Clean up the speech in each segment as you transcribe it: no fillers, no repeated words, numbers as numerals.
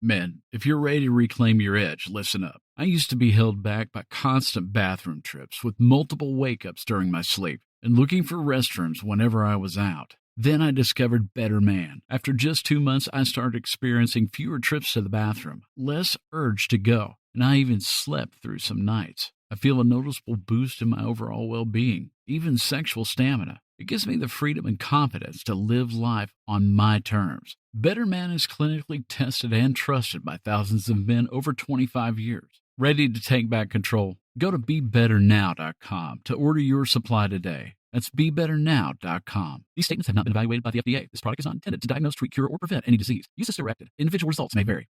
Men, if you're ready to reclaim your edge, listen up. I used to be held back by constant bathroom trips with multiple wake-ups during my sleep and looking for restrooms whenever I was out. Then I discovered Better Man. After just 2 months, I started experiencing fewer trips to the bathroom, less urge to go, and I even slept through some nights. I feel a noticeable boost in my overall well-being, even sexual stamina. It gives me the freedom and confidence to live life on my terms. Better Man is clinically tested and trusted by thousands of men over 25 years. Ready to take back control? Go to BeBetterNow.com to order your supply today. That's BeBetterNow.com. These statements have not been evaluated by the FDA. This product is not intended to diagnose, treat, cure, or prevent any disease. Use as directed. Individual results may vary.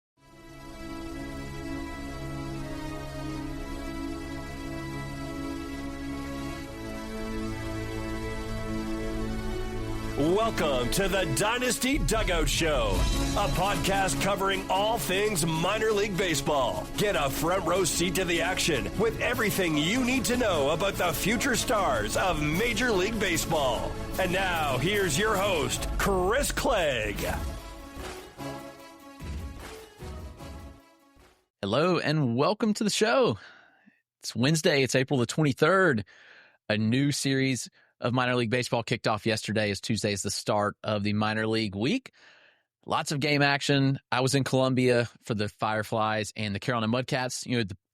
Welcome to the Dynasty Dugout Show, a podcast covering all things minor league baseball. Get a front row seat to the action with everything you need to know about the future stars of Major League Baseball. And now, here's your host, Chris Clegg. Hello, and welcome to the show. It's Wednesday. It's April the 23rd. A new series of minor league baseball kicked off yesterday, as Tuesday is the start of the minor league week. Lots of game action. I was in Columbia for the Fireflies and the Carolina Mudcats,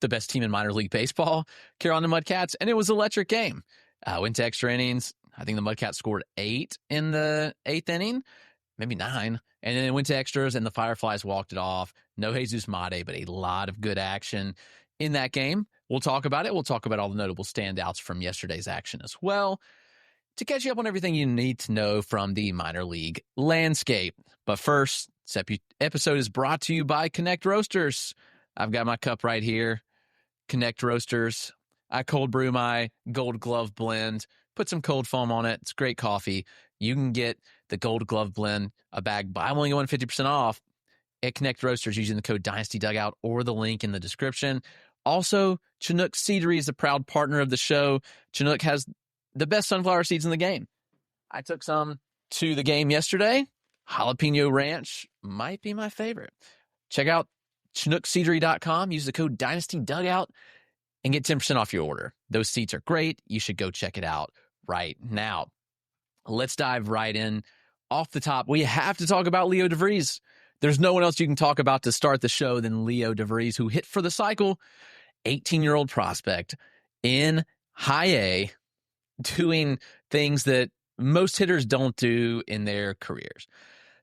the best team in minor league baseball, Carolina Mudcats, and it was an electric game. Went to extra innings. I think the Mudcats scored 8 in the 8th inning, maybe 9, and then it went to extras, and the Fireflies walked it off. No Jesus Mate, but a lot of good action in that game. We'll talk about it. We'll talk about all the notable standouts from yesterday's action as well, to catch you up on everything you need to know from the minor league landscape. But first, this episode is brought to you by Connect Roasters. I've got my cup right here. Connect Roasters. I cold brew my Gold Glove blend, put some cold foam on it. It's great coffee. You can get the Gold Glove blend, a bag, buy one, get one 50% off at Connect Roasters using the code Dynasty Dugout or the link in the description. Also, Chinook Seedery is a proud partner of the show. Chinook has the best sunflower seeds in the game. I took some to the game yesterday. Jalapeno Ranch might be my favorite. Check out ChinookSeedery.com. Use the code Dynasty Dugout and get 10% off your order. Those seeds are great. You should go check it out right now. Let's dive right in. Off the top, we have to talk about Leo Vries. There's no one else you can talk about to start the show than Leo Vries, who hit for the cycle. 18-year-old prospect in high A, doing things that most hitters don't do in their careers.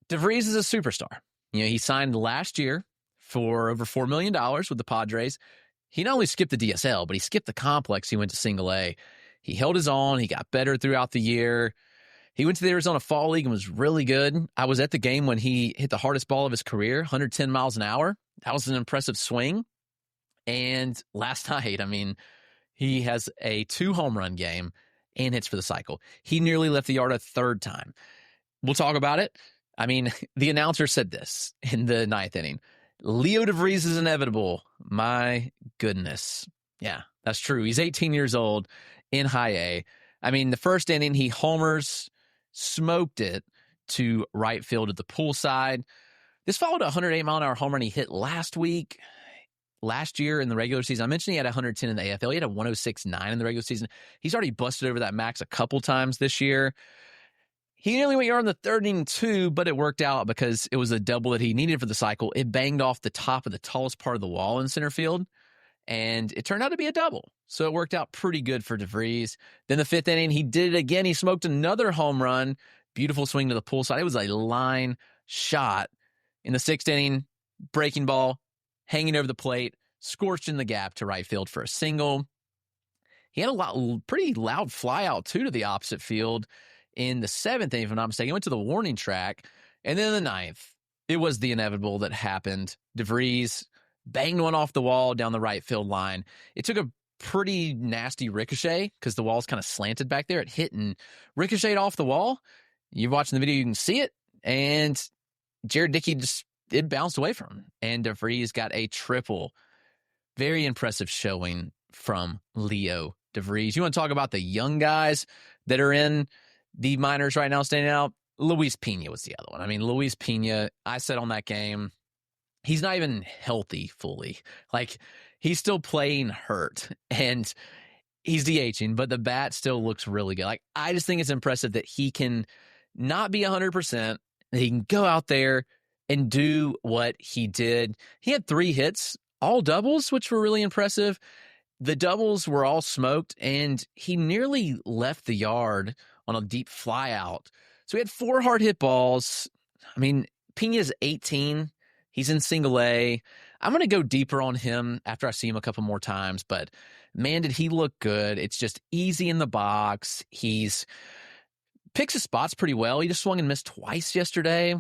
DeVries is a superstar. He signed last year for over $4 million with the Padres. He not only skipped the DSL, but he skipped the complex. He went to single A. He held his own. He got better throughout the year. He went to the Arizona Fall League and was really good. I was at the game when he hit the hardest ball of his career, 110 miles an hour. That was an impressive swing. And last night, he has a 2-home run game and hits for the cycle. He nearly left the yard a third time. We'll talk about it. The announcer said this in the 9th inning. Leo DeVries is inevitable. My goodness. Yeah, that's true. He's 18 years old in high A. The first inning, he homers, smoked it to right field at the poolside. This followed a 108-mile-an-hour home run he hit last year in the regular season. I mentioned he had 110 in the AFL. He had a 106.9 in the regular season. He's already busted over that max a couple times this year. He nearly went yard in the third inning too, but it worked out because it was a double that he needed for the cycle. It banged off the top of the tallest part of the wall in center field, and it turned out to be a double. So it worked out pretty good for DeVries. Then the 5th inning, he did it again. He smoked another home run. Beautiful swing to the poolside. It was a line shot. In the 6th inning, breaking ball, hanging over the plate, scorched in the gap to right field for a single. He had a pretty loud fly out, too, to the opposite field in the 7th inning, if I'm not mistaken. He went to the warning track. And then in the 9th, it was the inevitable that happened. DeVries banged one off the wall down the right field line. It took a pretty nasty ricochet because the wall's kind of slanted back there. It hit and ricocheted off the wall. You're watching the video, you can see it. And Jared Dickey it bounced away from him. And DeVries got a triple. Very impressive showing from Leo DeVries. You want to talk about the young guys that are in the minors right now standing out? Luis Peña was the other one. Luis Peña, I said on that game, he's not even healthy fully. Like, he's still playing hurt, and he's DHing, but the bat still looks really good. Like, I just think it's impressive that he can not be 100%, that he can go out there and do what he did. He had 3 hits, all doubles, which were really impressive. The doubles were all smoked, and he nearly left the yard on a deep fly out. So he had 4 hard hit balls. I mean, Peña's 18. He's in single A. I'm going to go deeper on him after I see him a couple more times, but man, did he look good. It's just easy in the box. He's picks his spots pretty well. He just swung and missed twice yesterday.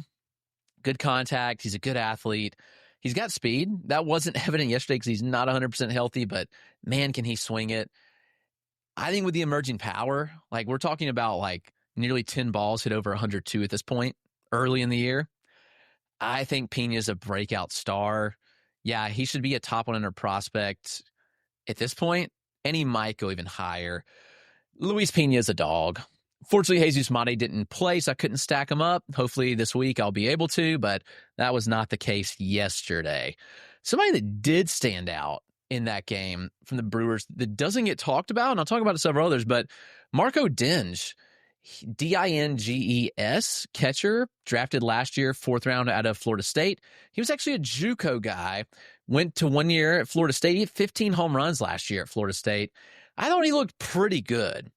Good contact. He's a good athlete. He's got speed. That wasn't evident yesterday because he's not 100% healthy, but man, can he swing it. I think with the emerging power, like, we're talking about like nearly 10 balls hit over 102 at this point early in the year. I think Peña's a breakout star. Yeah, he should be a top 100 prospect at this point, and he might go even higher. Luis Peña's a dog. Fortunately, Jesus Mate didn't play, so I couldn't stack him up. Hopefully this week I'll be able to, but that was not the case yesterday. Somebody that did stand out in that game from the Brewers that doesn't get talked about, and I'll talk about several others, but Marco Dinge, Dinges, catcher, drafted last year, 4th round out of Florida State. He was actually a JUCO guy, went to 1 year at Florida State. He had 15 home runs last year at Florida State. I thought he looked pretty good.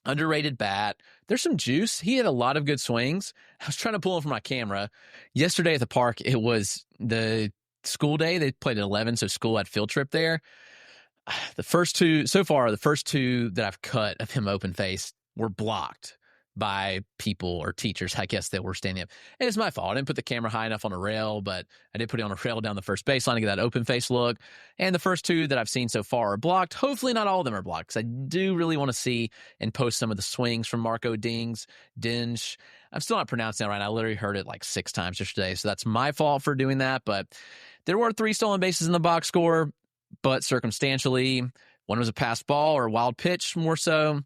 Underrated bat. There's some juice. He had a lot of good swings. I was trying to pull him from my camera. Yesterday at the park, it was the school day. They played at 11, so school had field trip there. The first two that I've cut of him open face were blocked by people or teachers, I guess, that were standing up. And it's my fault. I didn't put the camera high enough on a rail, but I did put it on a rail down the first baseline to get that open face look. And the first 2 that I've seen so far are blocked. Hopefully not all of them are blocked, because I do really want to see and post some of the swings from Marco Dinge. I'm still not pronouncing that right. I literally heard it like 6 times yesterday, so that's my fault for doing that. But there were 3 stolen bases in the box score, but circumstantially, one was a passed ball or a wild pitch more so.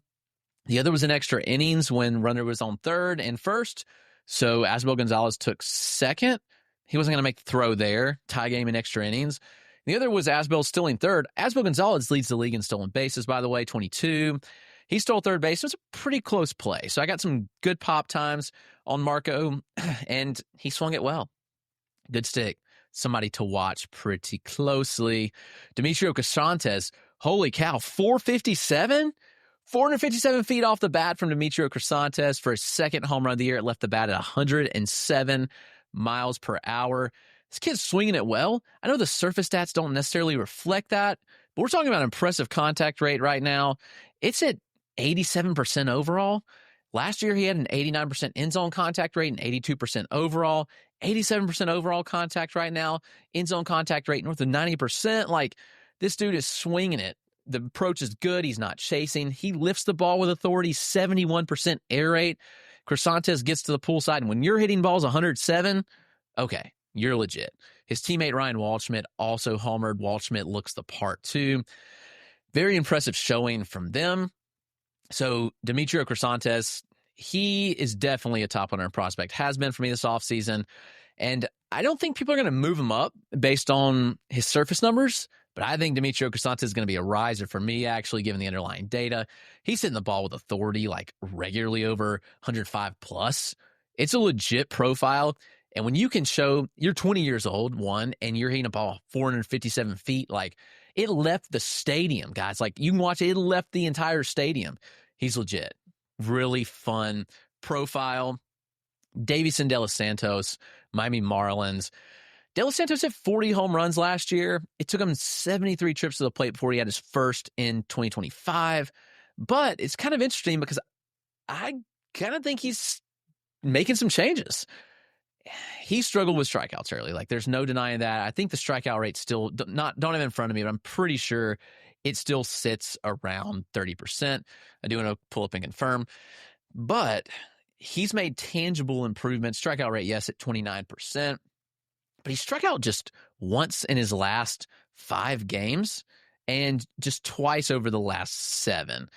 The other was in extra innings when runner was on 3rd and 1st. So Asbel Gonzalez took 2nd. He wasn't going to make the throw there. Tie game in extra innings. The other was Asbel stealing 3rd. Asbel Gonzalez leads the league in stolen bases, by the way, 22. He stole 3rd base. It was a pretty close play. So I got some good pop times on Marco, and he swung it well. Good stick. Somebody to watch pretty closely. Demetrio Crisantes, holy cow, 457? 457 feet off the bat from Demetrio Crisantes for his 2nd home run of the year. It left the bat at 107 miles per hour. This kid's swinging it well. I know the surface stats don't necessarily reflect that, but we're talking about impressive contact rate right now. It's at 87% overall. Last year, he had an 89% end-zone contact rate and 82% overall. 87% overall contact right now. End-zone contact rate north of 90%. Like, this dude is swinging it. The approach is good. He's not chasing. He lifts the ball with authority, 71% air rate. Crisantes gets to the pool side, and when you're hitting balls 107, okay, you're legit. His teammate Ryan Waldschmidt also homered. Waldschmidt looks the part too. Very impressive showing from them. So Demetrio Crisantes, he is definitely a top 100 prospect. Has been for me this offseason. And I don't think people are going to move him up based on his surface numbers. But I think Demetrio Crisantes is going to be a riser for me, actually, given the underlying data. He's hitting the ball with authority, like regularly over 105 plus. It's a legit profile. And when you can show you're 20 years old, and you're hitting a ball 457 feet, like, it left the stadium, guys. Like, you can watch it, it left the entire stadium. He's legit. Really fun profile. Deyvison De Los Santos, Miami Marlins. De Los Santos had 40 home runs last year. It took him 73 trips to the plate before he had his first in 2025. But it's kind of interesting because I kind of think he's making some changes. He struggled with strikeouts early. Like, there's no denying that. I think the strikeout rate still don't have it in front of me, but I'm pretty sure it still sits around 30%. I do want to pull up and confirm. But he's made tangible improvements. Strikeout rate, yes, at 29%. But he struck out just once in his last 5 games and just twice over the last 7.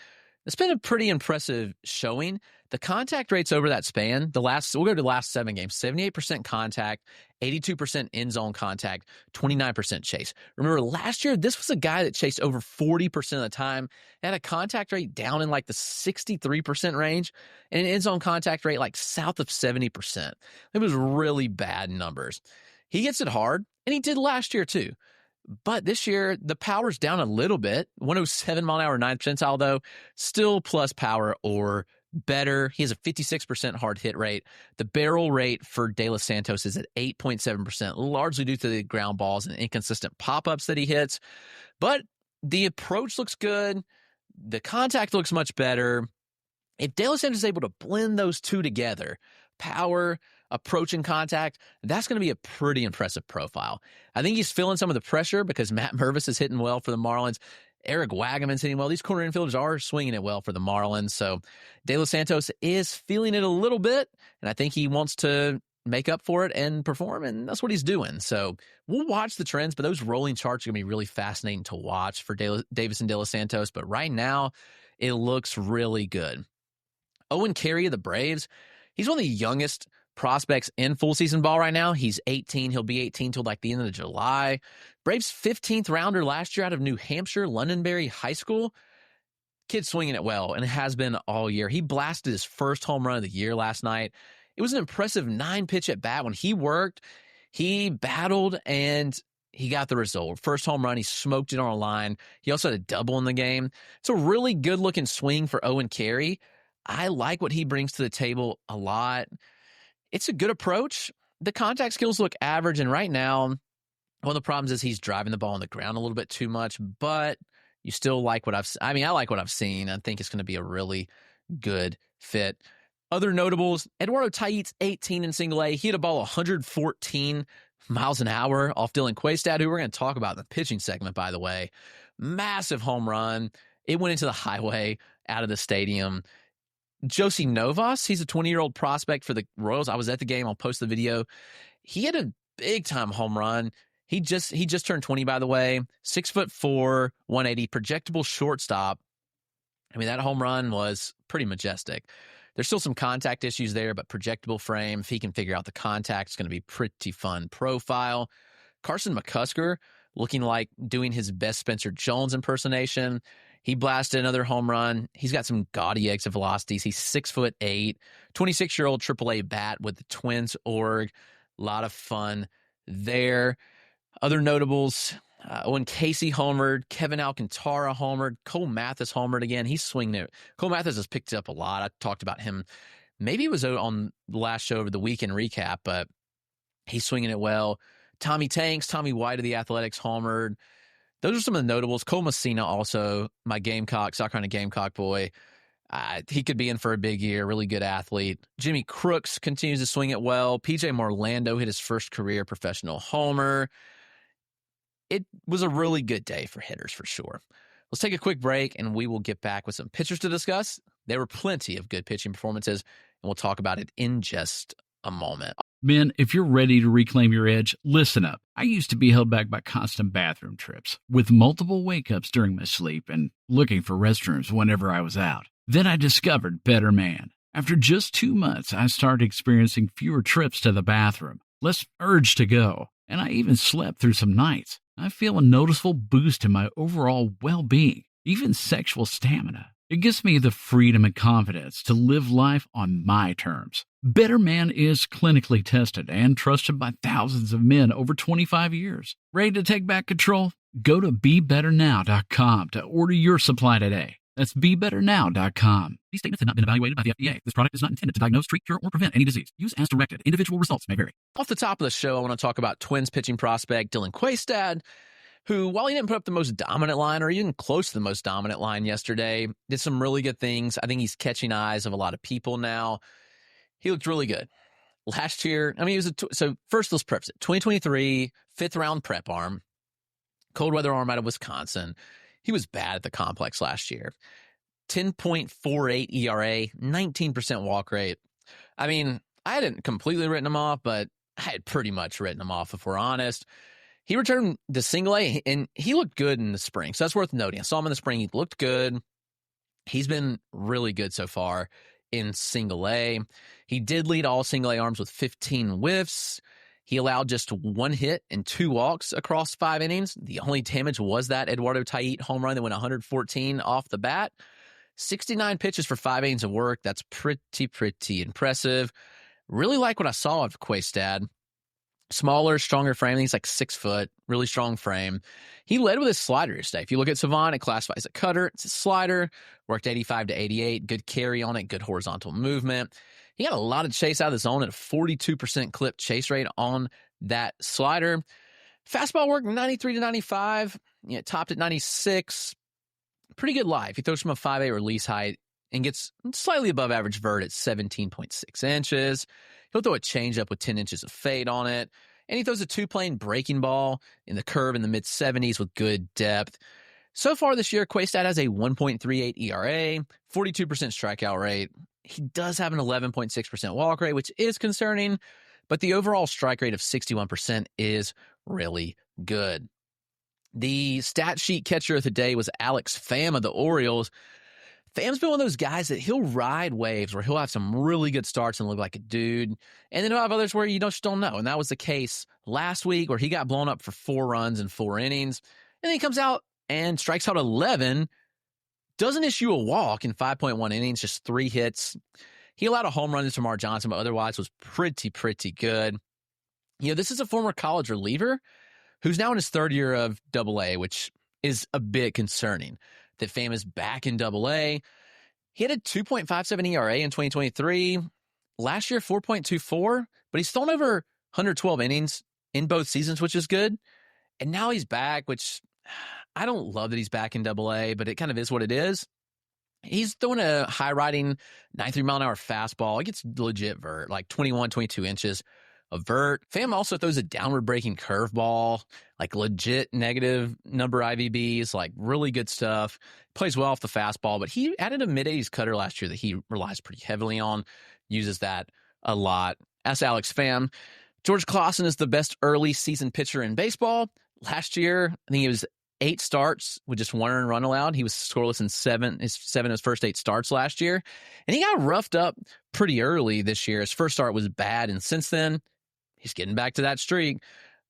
It's been a pretty impressive showing. The contact rates over that span, we'll go to the last 7 games, 78% contact, 82% end zone contact, 29% chase. Remember, last year, this was a guy that chased over 40% of the time, had a contact rate down in like the 63% range, and an end zone contact rate like south of 70%. It was really bad numbers. He gets it hard, and he did last year too. But this year, the power's down a little bit. 107 mile an hour, 9th percentile, though. Still plus power or better. He has a 56% hard hit rate. The barrel rate for De Los Santos is at 8.7%, largely due to the ground balls and inconsistent pop-ups that he hits. But the approach looks good. The contact looks much better. If De Los Santos is able to blend those two together, power, approach, and contact, that's going to be a pretty impressive profile. I think he's feeling some of the pressure because Matt Mervis is hitting well for the Marlins. Eric Wagaman's hitting well. These corner infielders are swinging it well for the Marlins. So De Los Santos is feeling it a little bit, and I think he wants to make up for it and perform, and that's what he's doing. So we'll watch the trends, but those rolling charts are going to be really fascinating to watch for Deyvison De Los Santos. But right now, it looks really good. Owen Carey of the Braves, he's one of the youngest prospects in full season ball right now. He's 18. He'll be 18 till like the end of July. Braves 15th rounder last year out of New Hampshire, Londonderry High School. Kid swinging it well, and it has been all year. He blasted his first home run of the year last night. It was an impressive 9-pitch at bat. When he worked, he battled, and he got the result. First home run, he smoked it on a line. He also had a double in the game. It's a really good-looking swing for Owen Carey. I like what he brings to the table a lot. It's a good approach. The contact skills look average, and right now, one of the problems is he's driving the ball on the ground a little bit too much, but you still like what I like what I've seen. I think it's going to be a really good fit. Other notables, Eduardo Tait's 18 in single A. He hit a ball 114 miles an hour off Dylan Questad, who we're going to talk about in the pitching segment, by the way. Massive home run. It went into the highway out of the stadium. Josie Novas, he's a 20-year-old prospect for the Royals. I was at the game. I'll post the video. He had a big-time home run. He just turned 20, by the way. 6'4", 180, projectable shortstop. I mean, that home run was pretty majestic. There's still some contact issues there, but projectable frame. If he can figure out the contact, it's going to be pretty fun profile. Carson McCusker, looking like doing his best Spencer Jones impersonation. He blasted another home run. He's got some gaudy exit velocities. He's 6'8", 26-year-old AAA bat with the Twins org. A lot of fun there. Other notables, Owen Casey homered, Kevin Alcantara homered, Cole Mathis homered again. He's swinging it. Cole Mathis has picked it up a lot. I talked about him. Maybe it was on the last show of the weekend recap, but he's swinging it well. Tommy Tanks, Tommy White of the Athletics homered. Those are some of the notables. Cole Messina also, my Gamecock, South Carolina Gamecock boy. He could be in for a big year, really good athlete. Jimmy Crooks continues to swing it well. PJ Morlando hit his first career professional homer. It was a really good day for hitters, for sure. Let's take a quick break, and we will get back with some pitchers to discuss. There were plenty of good pitching performances, and we'll talk about it in just a moment. Men, if you're ready to reclaim your edge, listen up. I used to be held back by constant bathroom trips, with multiple wake-ups during my sleep and looking for restrooms whenever I was out. Then I discovered Better Man. After just 2 months, I started experiencing fewer trips to the bathroom, less urge to go, and I even slept through some nights. I feel a noticeable boost in my overall well-being, even sexual stamina. It gives me the freedom and confidence to live life on my terms. Better Man is clinically tested and trusted by thousands of men over 25 years. Ready to take back control? Go to BeBetterNow.com to order your supply today. That's BeBetterNow.com. These statements have not been evaluated by the FDA. This product is not intended to diagnose, treat, cure, or prevent any disease. Use as directed. Individual results may vary. Off the top of the show, I want to talk about Twins pitching prospect Dylan Questad, who, while he didn't put up the most dominant line or even close to the most dominant line yesterday, did some really good things. I think he's catching eyes of a lot of people now. He looked really good. Last year, I mean, he was so first let's preface it. 2023, 5th round prep arm, cold weather arm out of Wisconsin. He was bad at the complex last year. 10.48 ERA, 19% walk rate. I mean, I hadn't completely written him off, but I had pretty much written him off, if we're honest. He returned to single A, and he looked good in the spring, so that's worth noting. I saw him in the spring. He looked good. He's been really good so far. in single A. He did lead all single A arms with 15 whiffs. He allowed just 1 hit and 2 walks across 5 innings. The only damage was that Eduardo Tait home run that went 114 off the bat. 69 pitches for 5 innings of work. That's pretty impressive. Really like what I saw of Questad. Smaller, stronger frame. He's like 6 foot, really strong frame. He led with his slider today. If you look at Savant, it classifies a cutter. It's a slider. Worked 85 to 88. Good carry on it. Good horizontal movement. He got a lot of chase out of the zone at a 42% clip chase rate on that slider. Fastball worked 93 to 95. Topped at 96. Pretty good live. He throws from a 5'8" release height and gets slightly above average vert at 17.6 inches. He'll throw a changeup with 10 inches of fade on it. And he throws a 2-plane breaking ball in the curve in the mid-70s with good depth. So far this year, Questad has a 1.38 ERA, 42% strikeout rate. He does have an 11.6% walk rate, which is concerning, but the overall strike rate of 61% is really good. The stat sheet catcher of the day was Alex Pham of the Orioles. Pham's been one of those guys that he'll ride waves where he'll have some really good starts and look like a dude, and then he'll have others where you just don't know. And that was the case last week where he got blown up for 4 runs in 4 innings, and then he comes out and strikes out 11, doesn't issue a walk in 5.1 innings, just 3 hits. He allowed a home run to Tamar Johnson, but otherwise was pretty good. This is a former college reliever who's now in his 3rd year of Double-A, which is a bit concerning. That Pham is back in Double-A. He had a 2.57 ERA in 2023. Last year, 4.24, but he's thrown over 112 innings in both seasons, which is good. And now he's back, which I don't love that he's back in Double-A, but it kind of is what it is. He's throwing a high-riding 93-mile-an-hour fastball. It gets legit vert, like 21, 22 inches of vert. Pham also throws a downward-breaking curveball, like legit negative number IVBs, like really good stuff. Plays well off the fastball, but he added a mid-80s cutter last year that he relies pretty heavily on, uses that a lot. That's Alex Pham. George Klassen is the best early season pitcher in baseball. Last year, I think he was 8 starts with just 1 earned run allowed. He was scoreless in 7 of his first 8 starts last year. And he got roughed up pretty early this year. His first start was bad, and since then, he's getting back to that streak.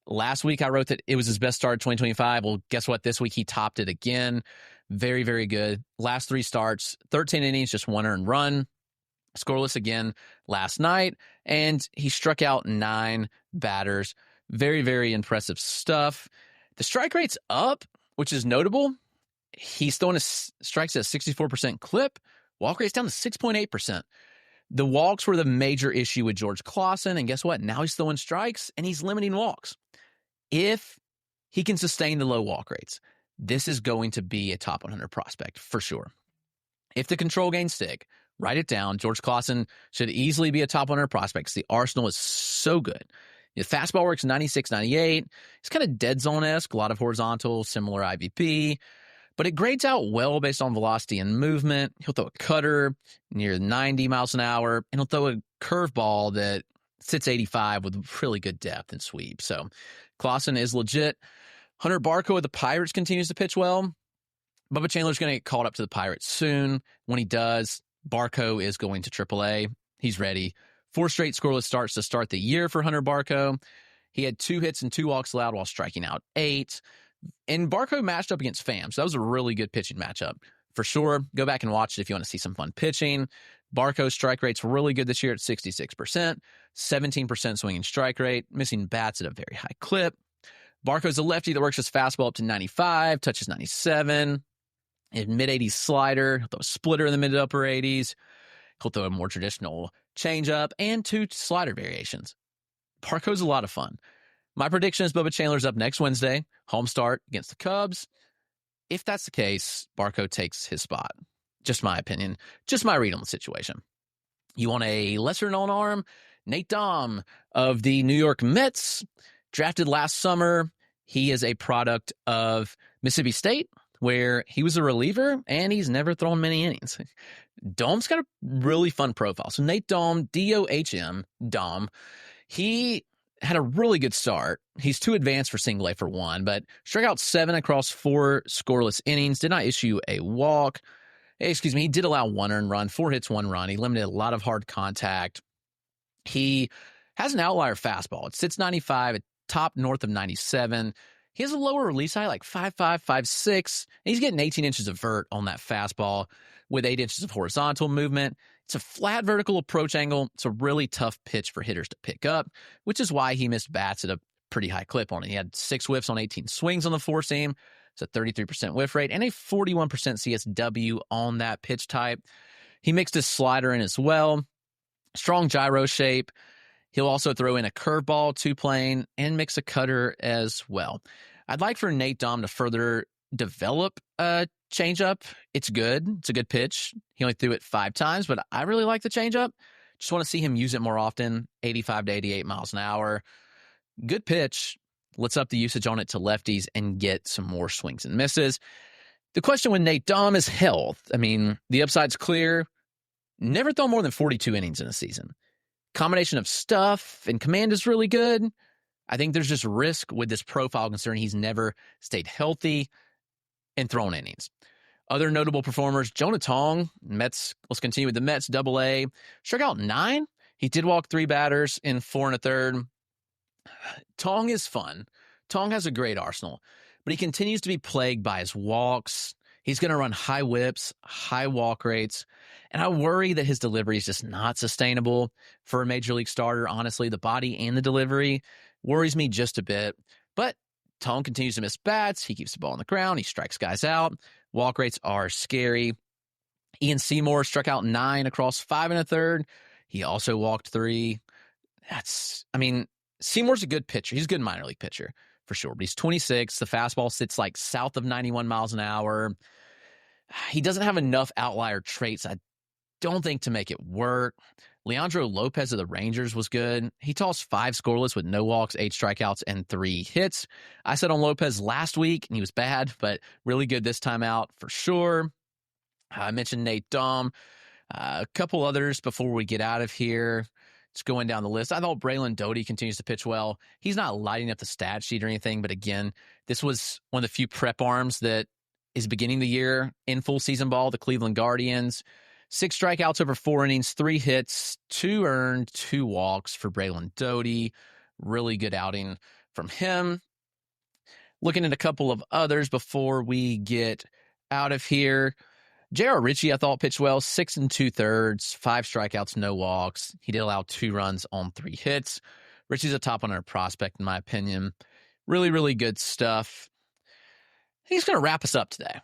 Last week, I wrote that it was his best start of 2025. Well, guess what? This week, he topped it again. Very good. Last 3 starts, 13 innings, just 1 earned run. Scoreless again last night. And he struck out 9 batters. Very impressive stuff. The strike rate's up, which is notable. He's throwing strikes at a 64% clip. Walk rate's down to 6.8%. The walks were the major issue with George Klassen, and guess what? Now he's throwing strikes, and he's limiting walks. If he can sustain the low walk rates, this is going to be a top 100 prospect for sure. If the control gains stick, write it down. George Klassen should easily be a top 100 prospect because the arsenal is so good. The fastball works 96, 98. It's kind of dead zone-esque, a lot of horizontal, similar IVP. But it grades out well based on velocity and movement. He'll throw a cutter near 90 miles an hour, and he'll throw a curveball that sits 85 with really good depth and sweep. So Klassen is legit. Hunter Barco of the Pirates continues to pitch well. Bubba Chandler's going to get called up to the Pirates soon. When he does, Barco is going to AAA. He's ready. 4 straight scoreless starts to start the year for Hunter Barco. He had 2 hits and 2 walks allowed while striking out 8. And Barco matched up against Pham, so that was a really good pitching matchup. For sure, go back and watch it if you want to see some fun pitching. Barco's strike rate's really good this year at 66%, 17% swinging strike rate, missing bats at a very high clip. Barco's a lefty that works his fastball up to 95, touches 97, a mid-80s slider, he'll throw a splitter in the mid-to-upper 80s. He'll throw a more traditional changeup and 2 slider variations. Barco's a lot of fun. My prediction is Bubba Chandler's up next Wednesday, home start against the Cubs. If that's the case, Barco takes his spot. Just my opinion. Just my read on the situation. You want a lesser-known arm? Nate Dohm of the New York Mets, drafted last summer. He is a product of Mississippi State, where he was a reliever, and he's never thrown many innings. Dohm's got a really fun profile. So Nate Dohm, D-O-H-M, Dohm, he had a really good start. He's too advanced for single A for 1, but struck out 7 across 4 scoreless innings, did not issue a walk. He did allow 1 earned run, 4 hits, 1 run. He limited a lot of hard contact. He has an outlier fastball. It sits 95, a top north of 97. He has a lower release height, like 5'5", 5'6". And he's getting 18 inches of vert on that fastball with 8 inches of horizontal movement. It's a flat vertical approach angle. It's a really tough pitch for hitters to pick up, which is why he missed bats at a pretty high clip on it. He had 6 whiffs on 18 swings on the 4-seam. It's a 33% whiff rate and a 41% CSW on that pitch type. He mixed his slider in as well. Strong gyro shape. He'll also throw in a curveball, 2-plane, and mix a cutter as well. I'd like for Nate Dohm to further develop a changeup. It's good. It's a good pitch. He only threw it 5 times, but I really like the changeup. Just want to see him use it more often. 85 to 88 miles an hour. Good pitch. Let's up the usage on it to lefties and get some more swings and misses. The question with Nate Dohm is health. I mean, the upside's clear. Never throw more than 42 innings in a season. Combination of stuff and command is really good. I think there's just risk with this profile considering he's never stayed healthy and thrown innings. Other notable performers, Jonah Tong, Mets. Let's continue with the Mets, AA. Struck out 9. He did walk 3 batters in 4 1/3. Tong is fun. Tong has a great arsenal, but he continues to be plagued by his walks. He's going to run high whips, high walk rates, and I worry that his delivery is just not sustainable for a major league starter. Honestly, the body and the delivery worries me just a bit, but Tong continues to miss bats. He keeps the ball on the ground. He strikes guys out. Walk rates are scary. Ian Seymour struck out 9 across 5 1/3. He also walked 3. Seymour's a good pitcher. He's a good minor league pitcher for sure, but he's 26. The fastball sits like south of 91 miles an hour. He doesn't have enough outlier traits, I don't think, to make it work. Leandro Lopez of the Rangers was good. He tossed 5 scoreless with no walks, 8 strikeouts, and 3 hits. I said on Lopez last week, and he was bad, but really good this time out for sure. I mentioned Nate Dohm. A couple others before we get out of here. Just going down the list. I thought Braylon Doty continues to pitch well. He's not lighting up the stat sheet or anything, but again, this was one of the few prep arms that is beginning the year in full season ball, the Cleveland Guardians. 6 strikeouts over 4 innings, 3 hits, 2 earned, 2 walks for Braylon Doty. Really good outing from him. Looking at a couple of others before we get out of here. J.R. Ritchie, I thought, pitched well. 6 2/3, 5 strikeouts, no walks. He did allow 2 runs on 3 hits. Ritchie's a top 100 prospect, in my opinion. Really, really good stuff. He's going to wrap us up today.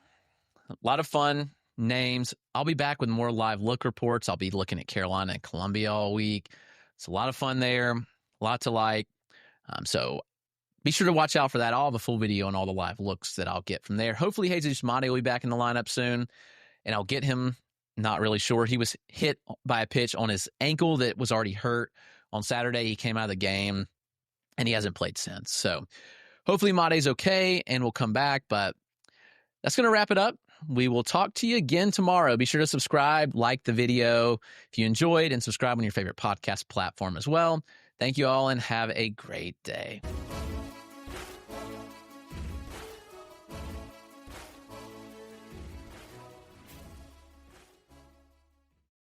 A lot of fun names. I'll be back with more live look reports. I'll be looking at Carolina and Columbia all week. It's a lot of fun there. A lot to like. So be sure to watch out for that. I'll have a full video on all the live looks that I'll get from there. Hopefully, Jesus Mate will be back in the lineup soon, and I'll get him. Not really sure. He was hit by a pitch on his ankle that was already hurt on Saturday. He came out of the game, and he hasn't played since. So hopefully Mate's okay and will come back, but that's going to wrap it up. We will talk to you again tomorrow. Be sure to subscribe, like the video if you enjoyed, and subscribe on your favorite podcast platform as well. Thank you all, and have a great day.